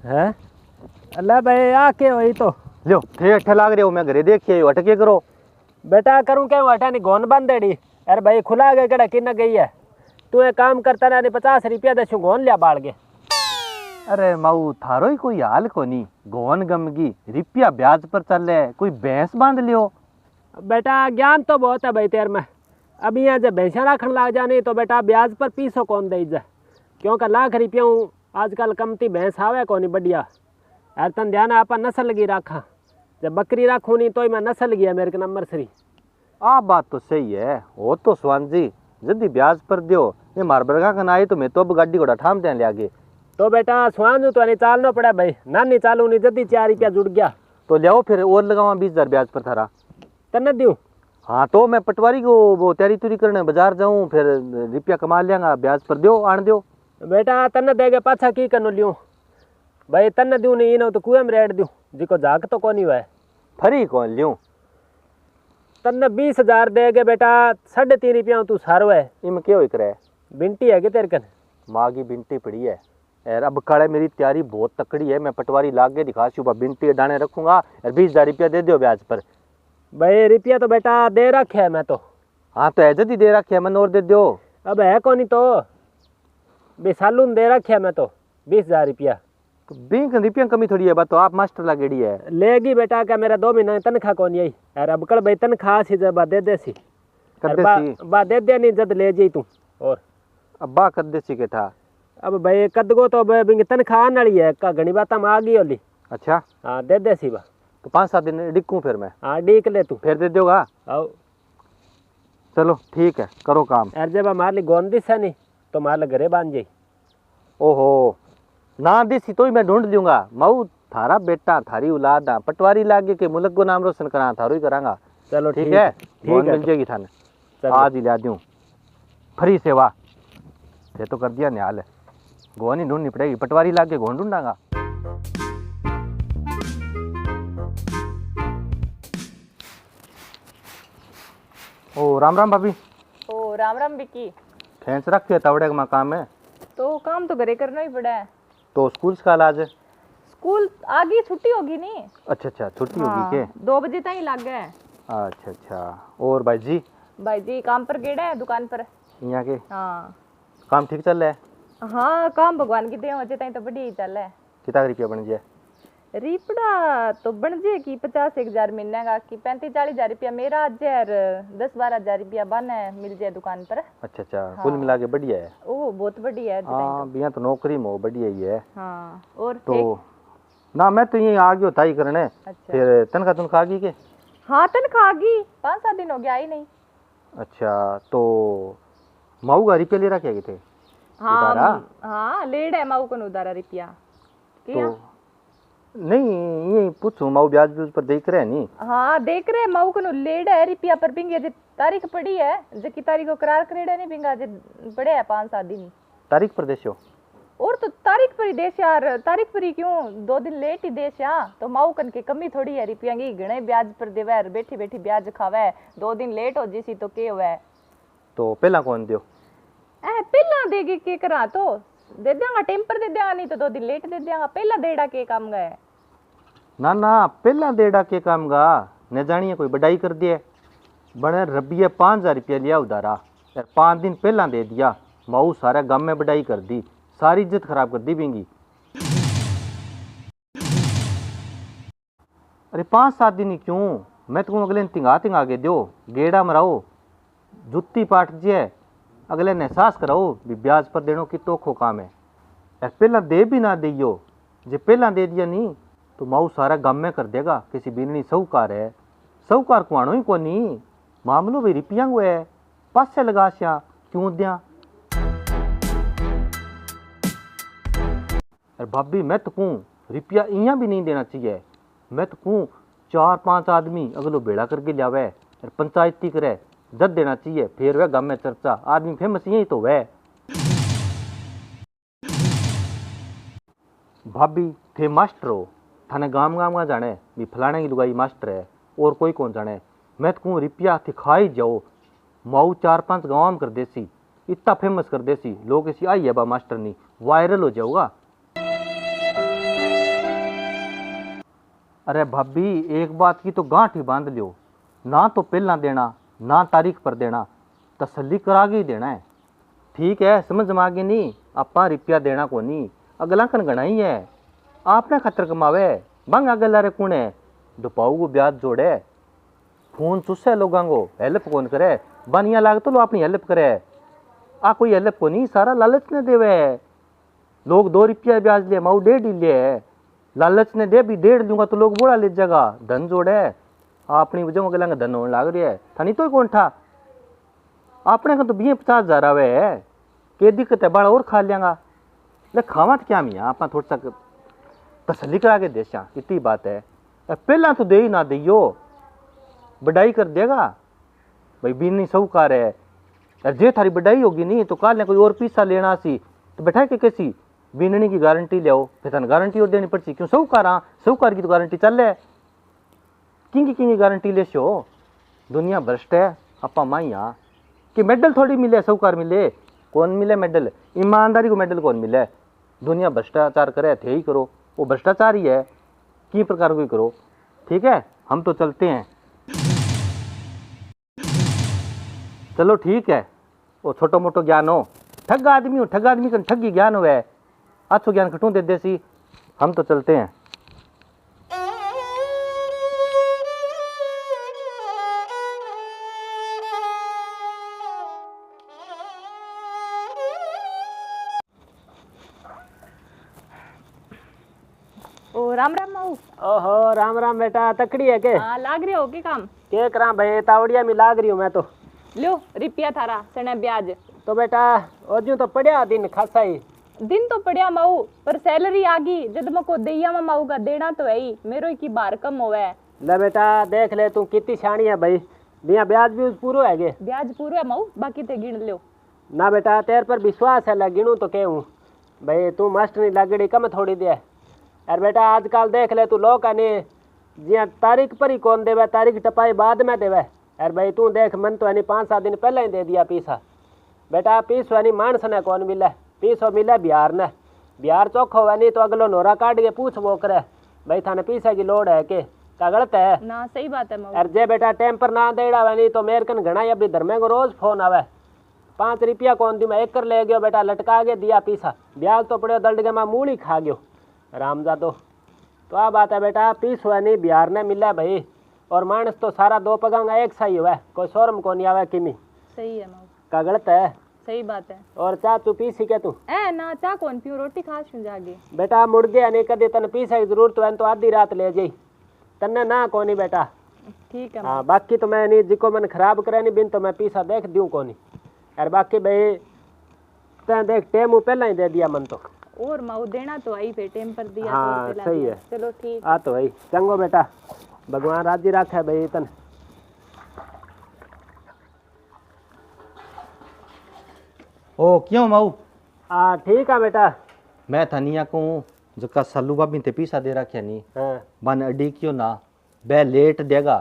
है अल्लाह भाई आके वही तो लो थे अठा लाग रहे हो, मैं घरे देखिए अटके करो बेटा करूँ क्या अठा नहीं गोन बंद देड़ी। अरे भाई खुला गए कड़ा किन गई है तू एक काम करता ना 50 रुपया दे गोन लिया बाढ़ के। अरे माऊ थारो ही कोई हाल को नहीं, गोन गमगी रिपिया ब्याज पर चल रहे, कोई भैंस बांध लियो। बेटा ज्ञान तो बहुत है भाई तेर में। अभी यहाँ जब भैंसा राखन लग जाने तो बेटा ब्याज पर पीसो कौन दे जा, क्योंकि लाख रुपया आजकल कमती भैंस आवे कौन बढ़िया। यार तन ध्यान आप नस्ल की राखा, जब बकरी राखू नहीं तो मैं नस्ल गया मेरे के नंबर सरी। आ बात तो सही है, वो तो स्वान जी जल्दी ब्याज पर दियो, ये मारबरगा का ना आई तो मैं तो अब गाड़ी घोड़ा ठाम दें ले आगे। तो बेटा स्वान तो नहीं चालना पड़ा भाई, ना नहीं चालू नहीं जल्दी 4 रुपया जुड़ गया तो लियाओ फिर और लगावा 20,000 ब्याज पर थारा। तन दूँ? हाँ तो मैं पटवारी को वो तैयारी तुरी करने बाजार जाऊँ, फिर रुपया कमा लियांगा, ब्याज पर दियो आन दियो। बेटा तन देगे पाछा की कनो लियो भाई, तन दूँ नहीं नो तो कुएं में रेड दूँ जिको झाक तो कौन हुआ है। फरी कौन लियूँ? तन 20,000 देगे बेटा, 3.5 रुपया तू सारो है। इम क्या हो करे? बिंटी है कि तेरे कन? माँ की बिंटी पड़ी है यार, अब काले मेरी तैयारी बहुत तकड़ी है, मैं पटवारी लाग के दिखा सुबह बिंटी डाने रखूंगा और 20,000 रुपया दे दियो ब्याज पर। भाई रुपया तो बेटा दे रखे है मैं तो। हाँ तो ऐसे ही दे रखे है, मन और दे दो। अब है कौन तो बेसालून दे रखे है मैं तो 20,000 रुपया। तो 20 रुपया कमी थोड़ी है, बात तो आप मास्टर लागेड़ी है। लेगी बेटा क्या मेरा 2 महीना तनख्वाह कौन यही यार, अब कल भाई तनख्वाह सी जब दे दे सी बा दे दे नहीं जद ले जी तू। और अब्बा कद देसी के था अब भाई कद गो तो बिंग तनख्वाह आने वाली है का घनी बात आ गई होली। अच्छा हाँ दे दे सी बा, तो 5-7 दिन डिकूं फिर मैं। हाँ डीक ले तू फिर दे दोगा? आओ चलो ठीक है करो काम। यार जब हमारे लिए गोंदी से नहीं तो हमारे घरे बांध जाई। ओहो ना देसी तो ही मैं ढूंढ लूंगा, मऊ थारा बेटा थारी औलाद आ, पटवारी लागे के मुल्क को नाम रोशन करा थारो ही करांगा। चलो ठीक है, ठीक है मिल जाएगी थाने, आज ही ला दूं फ्री सेवा। ये तो कर दिया निहाल है, गोनी ढूंढनी पड़ेगी, पटवारी लागे गोन ढूंढांगा। ओ राम राम भाभी। ओ राम राम बिकी। खेच रखे तावड़े का काम है तो काम तो घरे करना ही पड़ा है। तो स्कूल का आज? स्कूल आगे छुट्टी होगी नहीं। अच्छा छुट्टी होगी के? 2 बजे तक ही लग गए। अच्छा और भाई जी? भाई जी काम पर गेड़ा है दुकान पर यहाँ के। हाँ काम ठीक चल रहा है? हाँ काम भगवान की देव अजे तक तो बढ़िया ही चल है। कितना रुपया बन गया? रिपड़ा तो बन जे की 50-1,000 महीने का की 35-40,000 रुपया मेरा आज है, 10-12,000 रुपया बन है मिल जाए दुकान पर। अच्छा हाँ। कुल मिला के बढ़िया है। ओह बहुत बढ़िया है। हाँ बिया तो नौकरी में बढ़िया ही है। हाँ और तो ना मैं तो यही आ गयो था ही करने। अच्छा। फिर तनख्वाह आ गई के? हाँ तनख्वाह आ गई, 5-7 दिन हो गया आई नहीं। अच्छा तो माऊ का रुपया ले रखे थे? हाँ लेड है माऊ को उधारा रुपया। तो नहीं ये पूछूं माऊ ब्याज ब्याज पर देख रहे नहीं? हाँ देख रहे माऊ को लेड है रुपया पर बिंगे जे तारीख पड़ी है, जे की तारीख को करार करेड़ा नहीं बिंगा जे पड़े है 5-7 दिन तारीख पर देशो। और तो तारीख पर ही देश यार, तारीख पर ही क्यों 2 दिन लेट ही देश यहाँ तो माऊ कन की कमी थोड़ी है रुपया की, घणे ब्याज पर देवे बैठी बैठी ब्याज खावे, 2 दिन लेट हो जिसी तो के हुआ। तो पहला कौन दियो? पहला देगी के करा तो दे देंगा, टेम्पर दे देंगा, नहीं तो 2 दिन लेट दे देंगा, पहला देड़ा के काम गए। ना पहला देड़ा के काम गा न जानिए कोई बढ़ाई कर दिए, बने रबिया 5,000 रुपया लिया उधारा यार, 5 दिन पहला दे दिया, माऊ सारा गांव में बढ़ाई कर दी, सारी इज्जत खराब कर दी बिंगी। अरे 5-7 दिन ही क्यों, मैं तुम अगले तिंगा के दो गेड़ा मराओ, जुत्ती पाट जिए, अगले ने एहसास कराओ भी ब्याज पर देनो की तोखो काम है यार। पहला दे भी ना दियो, जे पहला दे दिया नहीं तो माऊ सारा गम में कर देगा, किसी बिननी साहूकार है, साहूकार कुआनो ही कोनी, मामलो भी रुपया हुए है, पासे लगा सिया क्यों दिया। अरे भाभी मैं तो कहूँ रुपया इया भी नहीं देना चाहिए, मैं तो कहूँ 4-5 आदमी अगलो बेड़ा करके लियावे और पंचायती करे जद देना चाहिए, फिर वह गम में चर्चा, आदमी फेमस यही तो वह। भाभी थे मास्टर हो, थाने गांव गांव जाने भी फलाने की लुगाई मास्टर है, और कोई कौन जाने, मैं तो कहूँ रुपया दिखाई जाओ, माऊ 4-5 गाँव में कर देसी, इतना फेमस कर देसी, लोग ऐसी आई है बा मास्टर नहीं, वायरल हो जाओगा। अरे भाभी एक बात की तो गांठ ही बांध लियो, ना तो पहला देना ना तारीख पर देना, तसल्ली करा के ही देना है। ठीक है समझ में आ गई नहीं, आपा रुपया देना को नहीं, अगला कन गणा ही है, आपने खतर कमावे बंग अगला रे कौन है, दुपाऊ को ब्याज जोड़े, खून चुस्से लोगों को हेल्प कौन करे, बनिया लाग तो लो अपनी हेल्प करे, आ कोई हेल्प को नहीं, सारा लालच ने देवे। लोग 2 रुपया ब्याज ले, माऊ 1.5 ही ले, लालच ने दे भी 1.5 दूंगा तो लोग बोला ले जाएगा, धन जोड़े अपनी वजह में गलेंगे, धन होने लाग रही है थानी तो कौन था, अपने को तो 20-50 हजार आवे है, के दिक्कत है बड़ा और खा लेंगा, ले खावा तो क्या मियाँ आप थोड़ा सा तसल्ली करा के देशा, इतनी बात है। पहला तो दे ही ना दियो, बढ़ाई कर देगा भाई बीनी साहूकार है, और जे थारी बढ़ाई होगी नहीं तो काल ने कोई और पैसा लेना सी तो बैठा के कैसी बीननी की गारंटी ले आओ, फिर तन गारंटी और देनी पड़ती, क्यों साहूकार की तो गारंटी चल है, किंगी गारंटी ले शो, दुनिया भ्रष्ट है। अपा माइया कि मेडल थोड़ी मिले, साहूकार मिले, कौन मिले मेडल, ईमानदारी को मेडल कौन मिले, दुनिया भ्रष्टाचार करे थे ही करो, वो भ्रष्टाचार ही है, की प्रकार को ही करो। ठीक है हम तो चलते हैं, चलो ठीक है, वो छोटो मोटो ज्ञान हो, ठग आदमी हो, ठग आदमी का ठगी ज्ञान हो, अच्छो ज्ञान खटू दे देसी, हम तो चलते हैं। ओ राम राम माऊ। ओहो राम राम बेटा, तकड़ी है के? हाँ लाग रहे हो के काम? के करा भाई, तावड़िया में लाग रही हूँ मैं तो। लो रुपया थारा सने ब्याज। तो बेटा ओजू तो पड़िया दिन खासा ही। दिन तो पड़िया माऊ, पर सैलरी आ गई जब मको दैया में माऊ का देना तो है ही, मेरो की बार कम होवे। ले बेटा देख ले तू कितनी शानी है भाई, बिया ब्याज भी पूरो है गे? ब्याज पूरा है माऊ, बाकी ते गिन लो। ना बेटा तेरे पर विश्वास है, ला गिनू तो कहूँ भाई, तू मास्टर नहीं लगड़ी कम थोड़ी दे। यार बेटा आजकल देख ले तू लोग ने जिया तारीख पर ही कौन देवे, तारीख टपाई बाद में देवे। यार भाई तू देख मन तो यानी 5-7 दिन पहले ही दे दिया पीसा। बेटा पीसो यानी मानस ने कौन मिले, पीसो मिले बिहार ने, बिहार चौखो हुआ नहीं तो अगलो नोरा काट के पूछ वो करे भाई थाने पीसा की लोड़ है के, क्या गलत है ना? सही बात है माऊ। यार जे बेटा टाइम पर ना देड़ा हुआ नहीं तो मेरे कन घना ही अभी धर्मे को रोज फोन आवे, 5 रुपया कौन दी मैं 1 कर ले गयो बेटा, लटका के दिया पीसा, ब्याज तो पड़े दल्ड के मैं मूली खा गयो रामजादो। तो आ बात है बेटा, पीस हुआ नहीं बिहार ने मिला भाई, और मानस तो सारा 2 पगांगा एक सा ही हुआ, कोई शोरम को नहीं आवे किमी। सही है माऊ। का गलत है? सही बात है। और चाह तू पी सी के तू? ए ना चा कौन पियो, रोटी खा छू जागे। बेटा मुड़ गया नहीं कदे तन पीसा की जरूरत है तो आधी रात ले जाई, तन्ने ना कोनी बेटा। ठीक है। हाँ बाकी तो मैं नहीं जिको मन खराब करे नहीं बिन तो मैं पीसा देख दूँ कोनी। यार बाकी भाई तैं देख टेम पहला ही दे दिया मन तो। और माऊ देना तो आई पे टेम पर दिया। हाँ तो सही है। चलो ठीक। आ तो भाई चंगो बेटा, भगवान राजी रखे भाई तन। ओ क्यों माऊ? हाँ ठीक है बेटा। मैं थानिया को जका सालू भाभी ते पीसा दे रखे नहीं, हाँ बन अडी क्यों ना बे लेट देगा,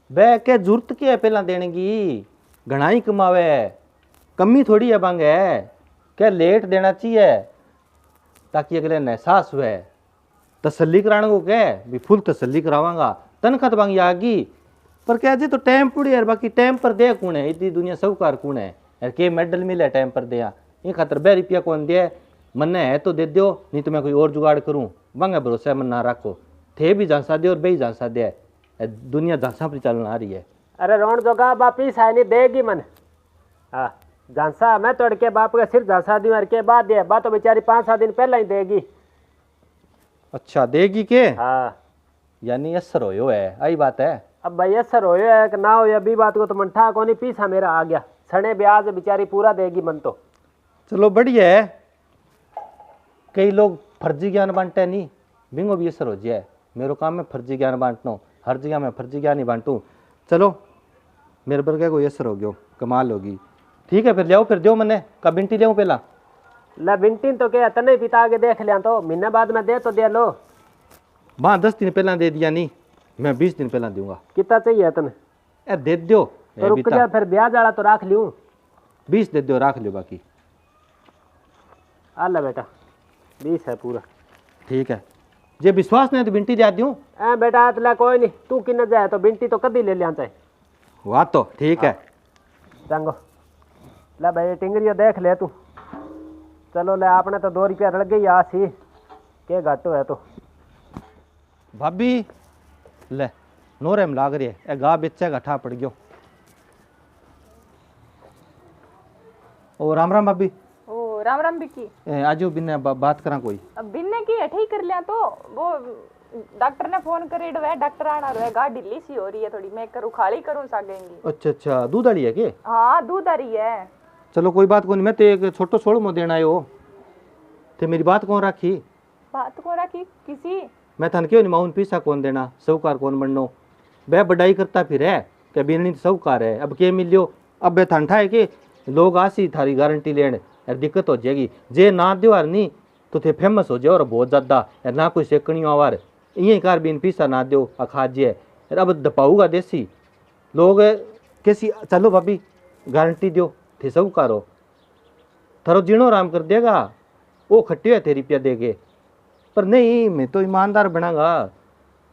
बे के जरूरत की है पहला देने की, घना ही कमावे, कमी थोड़ी है बंग है, क्या लेट देना चाहिए ताकि अगले ने एहसास हुए, तसल्ली कराने को कह भी फुल तसल्ली करावांगा, तनख्वाह तो बंग आगी, पर क्या जी तो टाइम पूरी यार, बाकी टाइम पर दे कौन है, इतनी दुनिया साहूकार कौन है यार, के मेडल मिले टाइम पर दिया, इन खातर 2 रुपया कौन दे, मन्ने है तो दे दो, नहीं तो मैं कोई और जुगाड़ करूँ, बंगा भरोसा मन ना रखो, थे भी झांसा दे और बे झांसा दे, दुनिया झांसा पर चलना आ रही है। अरे रोन जोगा वापिस है नहीं देगी मन। हाँ झांसा मैं तोड़ के बाप का सिर झांसा दी के बाद दे, बात तो बेचारी 5-7 दिन पहले ही देगी। अच्छा देगी के? हाँ यानी असर हो है, आई बात है। अब भाई असर हो है कि ना हो अभी बात को तो मन ठा को नहीं, पीसा मेरा आ गया, सने ब्याज बेचारी पूरा देगी मन तो। चलो बढ़िया है, कई लोग फर्जी ज्ञान बांटते नहीं, बिंगो भी असर हो जाए, मेरे काम में फर्जी ज्ञान बांटना, हर जगह मैं फर्जी ज्ञान ही बांटूँ, चलो मेरे पर क्या कोई असर हो गया, कमाल होगी। ठीक है फिर लियाओ, फिर दो मैंने का बिंटी लियाऊँ पहला? ला बिंटीन तो क्या तने पिता के देख लिया तो महीने बाद में दे तो दे लो। वहाँ 10 दिन पहला दे दिया नहीं, मैं 20 दिन पहला दूंगा। कितना चाहिए तने? ए दे दो तो रुक जा, फिर ब्याज वाला तो रख लूँ। 20 दे दो, रख लो बाकी। आ ले बेटा 20 है पूरा। ठीक है जे विश्वास नहीं तो बिंटी जा दूं। ए बेटा तला कोई नहीं, तू किन्ने जाए तो बिंटी तो कदी ले लिया चाहे। वाह तो ठीक है। चंगो ले भाई टिंगरियो देख ले तू। चलो ले आपने तो 2 रुपया रड़ गई आ सी के घाटो है तो। भाभी ले नोरे में लाग रही है, ए गा बेचे घाटा पड़ गयो। ओ राम राम भाभी। ओ राम राम बिकी। आजो बिन्ने बात करा कोई। अब बिन्ने की अठे ही कर लिया तो वो डॉक्टर ने फोन करे है, डॉक्टर आना रहा है, गाढ़ ढीली सी हो रही है थोड़ी, मैं करूँ खाली करूँ सागेंगी। अच्छा अच्छा दूध वाली है के? हाँ दूध आ रही है। चलो कोई बात कोनी, मैं तो एक छोटो छोड़ मो देना आयो ते मेरी बात कौन राखी? बात को रखी किसी मैं थन क्यों नहीं माउन पीसा कौन देना, साहूकार कौन बननो। वह बढ़ाई करता फिर है कि बिन्नी साहूकार है, अब के मिलियो। अब वह ठंडा है कि लोग आसी थारी गारंटी लेने यार दिक्कत हो जाएगी। जे ना दो यार नहीं तो थे फेमस हो जाए और बहुत ज़्यादा यार, ना कोई सेकनी आवार ये कार बिन पीसा ना दो अखाजे यार, अब दपाऊगा देसी लोग कैसी। चलो भाभी गारंटी दो थे साहूकार हो, थारो जीणो आराम कर देगा। वो खट्टी है तेरी रुपया देगे, पर नहीं मैं तो ईमानदार बनागा।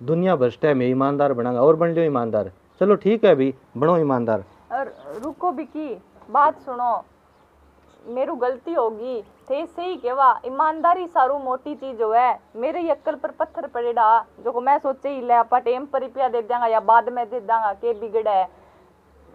दुनिया भ्रष्ट है, मैं ईमानदार बनागा और बन लो ईमानदार। चलो ठीक है अभी बनो ईमानदार। और रुको बिकी बात सुनो, मेरू गलती होगी थे सही केवा। ईमानदारी सारू मोटी चीज हो है, मेरे ही अक्कल पर पत्थर पड़ेड़ा जो को मैं सोचे ही ले आपा टेम पर रुपया दे देंगा या बाद में दे देंगा के बिगड़ है।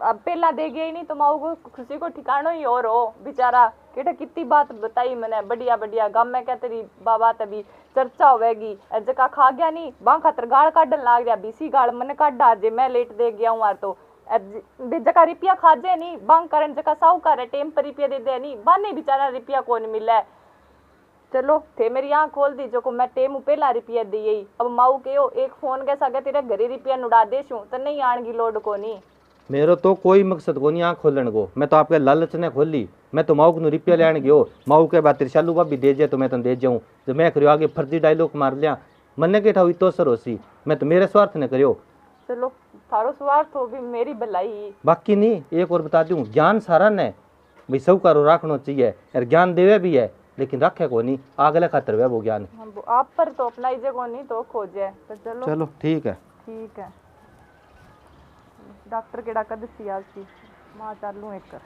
अब पहला दे गया ही नहीं तो माऊ को खुशी को ठिकानो ही और हो बेचारा। केटा कितनी बात बताई मैंने बढ़िया बढ़िया गाँव में क्या तेरी बाबा तभी चर्चा होवेगी। जका खा गया नहीं बां खातर गाड़ काटन लाग गया, बीसी गाड़ मन काट डार जे मैं लेट दे गया हूँ तो जका रुपया खा जाए नहीं बांग कारण जका साहूकार है टेम पर रुपया दे दे नहीं बाने बेचारा रुपया कौन मिला है। चलो थे मेरी आँख खोल दी जो को मैं टेम पहला रुपया दी यही। अब माऊ के एक फोन के सागे तेरे घरे रुपया नुड़ा देशू तो नहीं आन की लोड को नहीं। मेरो तो कोई मकसद को नहीं आँख खोलन को, मैं तो आपके लालच ने खोली। मैं तो माऊ को रुपया लेने गयो, माऊ के बाद त्रिशालू भाभी दे जाए तो मैं तो दे जाऊँ। तो मैं करियो आगे फर्जी डायलॉग मार लिया मन के ठाऊ तो सरोसी, मैं तो मेरे स्वार्थ ने करियो। चलो थारो स्वार्थ हो भी मेरी भलाई। बाकी नहीं एक और बता दूं, ज्ञान सारा ने भाई साहूकारो राखना चाहिए यार, ज्ञान देवे भी है लेकिन रखे को नहीं आगले खातर वे वो ज्ञान। आप पर तो अपना इजे को नहीं तो खोजे तो चलो चलो ठीक है। ठीक है डॉक्टर केड़ा कद सी आज की मां चालू एक कर।